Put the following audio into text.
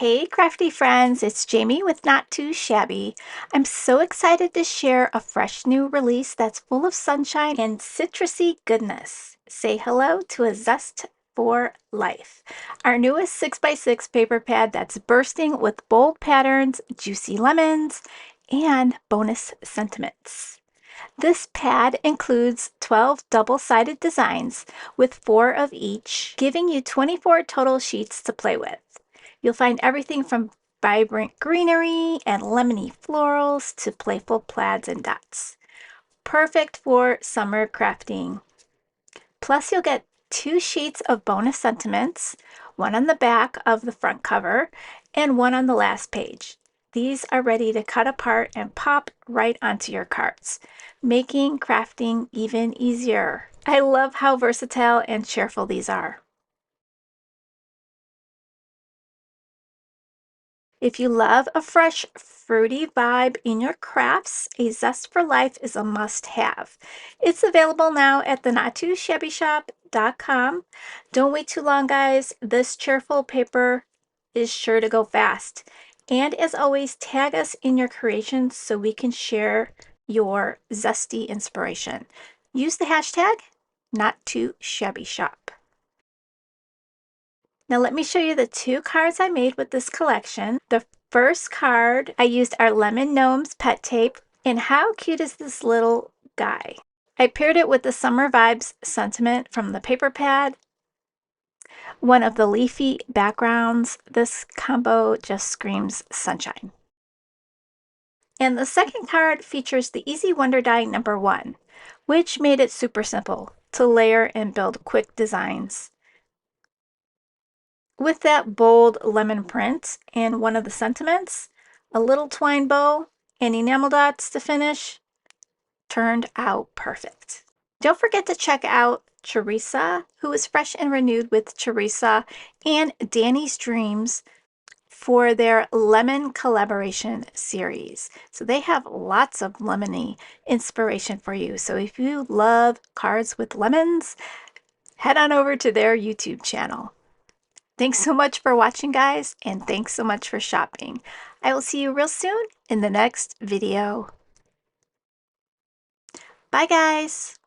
Hey crafty friends, it's Jamie with Not Too Shabby. I'm so excited to share a fresh new release that's full of sunshine and citrusy goodness. Say hello to a zest for life. Our newest 6x6 paper pad that's bursting with bold patterns, juicy lemons, and bonus sentiments. This pad includes 12 double-sided designs with 4 of each, giving you 24 total sheets to play with. You'll find everything from vibrant greenery and lemony florals to playful plaids and dots. Perfect for summer crafting. Plus, you'll get 2 sheets of bonus sentiments, one on the back of the front cover and one on the last page. These are ready to cut apart and pop right onto your cards, making crafting even easier. I love how versatile and cheerful these are. If you love a fresh, fruity vibe in your crafts, a Zest for Life is a must-have. It's available now at the nottoshabbyshop.com. Don't wait too long, guys. This cheerful paper is sure to go fast. And as always, tag us in your creations so we can share your zesty inspiration. Use the hashtag #NotTooShabbyShop. Now let me show you the 2 cards I made with this collection. The first card, I used our Lemon Gnomes pet tape. And how cute is this little guy? I paired it with the Summer Vibes sentiment from the paper pad. One of the leafy backgrounds. This combo just screams sunshine. And the second card features the Easy Wonder Die #1, which made it super simple to layer and build quick designs. With that bold lemon print and one of the sentiments, a little twine bow, and enamel dots to finish, turned out perfect. Don't forget to check out Teresa, who is fresh and renewed with Teresa, and Danny's Dreams for their lemon collaboration series. So they have lots of lemony inspiration for you. So if you love cards with lemons, head on over to their YouTube channel. Thanks so much for watching, guys, and thanks so much for shopping. I will see you real soon in the next video. Bye, guys!